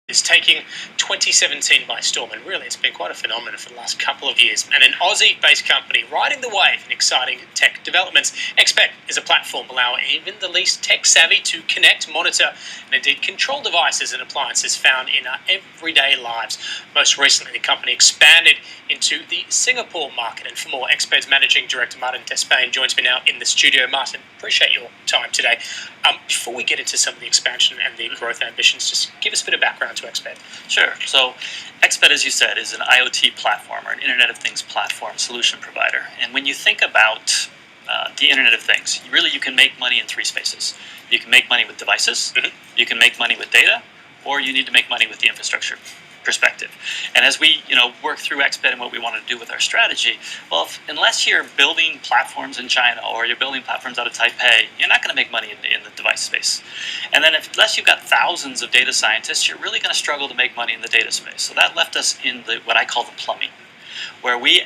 Is taking 2017 by storm, and really it's been quite a phenomenon for the last couple of years. And an Aussie-based company riding the wave in exciting tech developments. Xped is a platform allowing even the least tech-savvy to connect, monitor, and indeed control devices and appliances found in our everyday lives. Most recently, the company expanded into the Singapore market. And for more, Xped's Managing Director Martin Despain joins me now in the studio. Martin, appreciate your time today. Before we get into some of the expansion and the growth ambitions, just give us a bit of background to Xped. Sure. So Xped, as you said, is an IoT platform or an Internet of Things platform solution provider. And when you think about the Internet of Things, you can make money in three spaces. You can make money with devices, you can make money with data, or you need to make money with the infrastructure perspective. And as we work through Xped and what we want to do with our strategy, well, unless you're building platforms in China or you're building platforms out of Taipei, you're not going to make money in the device space. And then unless you've got thousands of data scientists, you're really going to struggle to make money in the data space. So that left us in what I call the plumbing, where we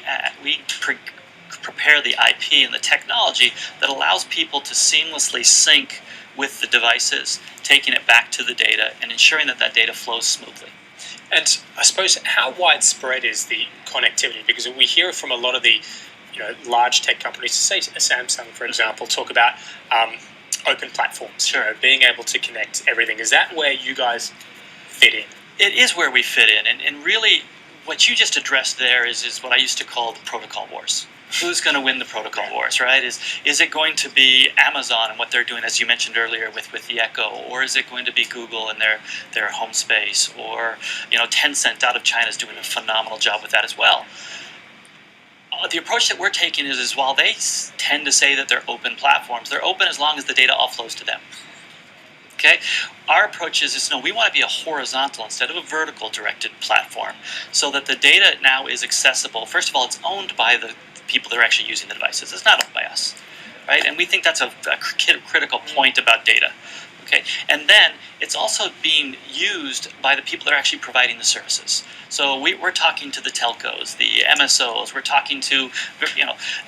prepare the IP and the technology that allows people to seamlessly sync with the devices, taking it back to the data and ensuring that that data flows smoothly. And I suppose, how widespread is the connectivity? Because we hear from a lot of the large tech companies, say Samsung, for example, talk about open platforms, being able to connect everything. Is that where you guys fit in? It is where we fit in. And really, what you just addressed there is what I used to call the protocol wars. Who's going to win the protocol wars, right? Is it going to be Amazon and what they're doing, as you mentioned earlier, with the Echo, or is it going to be Google and their home space, or Tencent out of China is doing a phenomenal job with that as well. The approach that we're taking is while they tend to say that they're open platforms, they're open as long as the data all flows to them. Okay, our approach is we want to be a horizontal instead of a vertical directed platform, so that the data now is accessible. First of all, it's owned by the people that are actually using the devices. It's not owned by us, right? And we think that's a critical point about data. Okay, and then it's also being used by the people that are actually providing the services. So we're talking to the telcos, the MSOs. We're talking to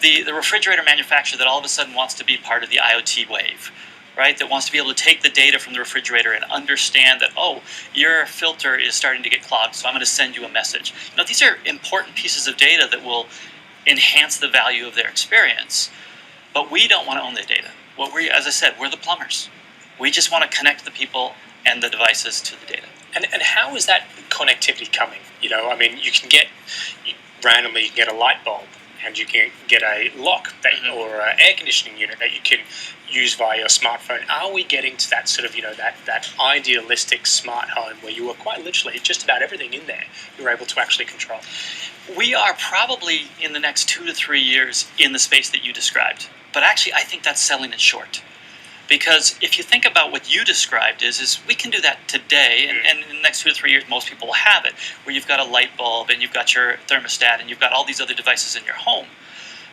the refrigerator manufacturer that all of a sudden wants to be part of the IoT wave, right? That wants to be able to take the data from the refrigerator and understand that, your filter is starting to get clogged, so I'm going to send you a message. These are important pieces of data that will enhance the value of their experience. But we don't want to own the data. As I said, we're the plumbers. We just want to connect the people and the devices to the data. And how is that connectivity coming? You can get randomly, you can get a light bulb, and you can get a lock or an air conditioning unit that you can use via your smartphone. Are we getting to that sort of, that idealistic smart home where you are quite literally just about everything in there you're able to actually control? We are probably in the next 2 to 3 years in the space that you described. But actually, I think that's selling it short. Because if you think about what you described is we can do that today, and in the next 2 to 3 years, most people will have it, where you've got a light bulb and you've got your thermostat and you've got all these other devices in your home.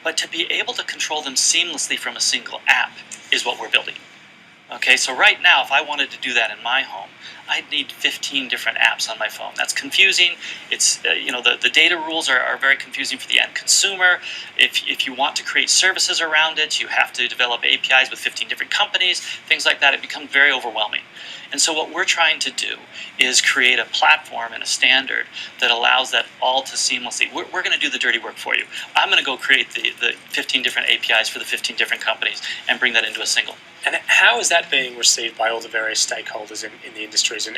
But to be able to control them seamlessly from a single app is what we're building. Okay, so right now, if I wanted to do that in my home, I'd need 15 different apps on my phone. That's confusing. It's the data rules are very confusing for the end consumer. If you want to create services around it, you have to develop APIs with 15 different companies, things like that. It becomes very overwhelming. And so what we're trying to do is create a platform and a standard that allows that all to seamlessly. We're going to do the dirty work for you. I'm going to go create the 15 different APIs for the 15 different companies and bring that into a single. And how is that being received by all the various stakeholders in the industries, and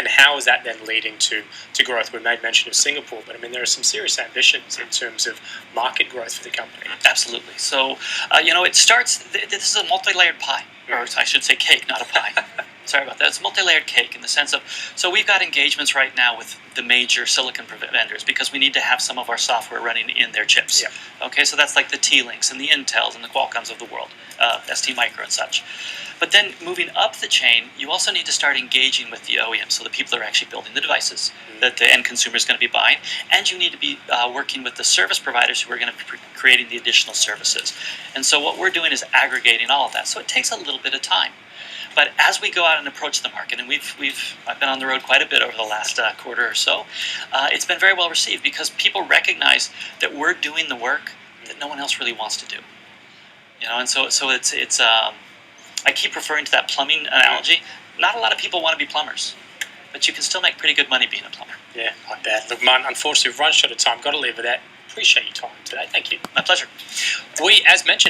how is that then leading to growth? We made mention of Singapore, but there are some serious ambitions in terms of market growth for the company. Absolutely. So, it starts, this is a multi-layered pie, or I should say cake, not a pie. Sorry about that. It's a multi-layered cake in the sense of, so we've got engagements right now with the major silicon vendors because we need to have some of our software running in their chips. Yep. Okay, so that's like the T-Links and the Intels and the Qualcomms of the world, ST Micro and such. But then moving up the chain, you also need to start engaging with the OEMs, so the people that are actually building the devices that the end consumer is going to be buying, and you need to be working with the service providers who are going to be creating the additional services. And so what we're doing is aggregating all of that. So it takes a little bit of time. But as we go out and approach the market, and I've been on the road quite a bit over the last quarter or so, it's been very well received because people recognize that we're doing the work that no one else really wants to do. And so it's I keep referring to that plumbing analogy. Not a lot of people want to be plumbers. but you can still make pretty good money being a plumber. Yeah, not bad. Look, Martin, unfortunately, we've run short of time. Got to leave it at. Appreciate your time today. Thank you. My pleasure. We, as mentioned,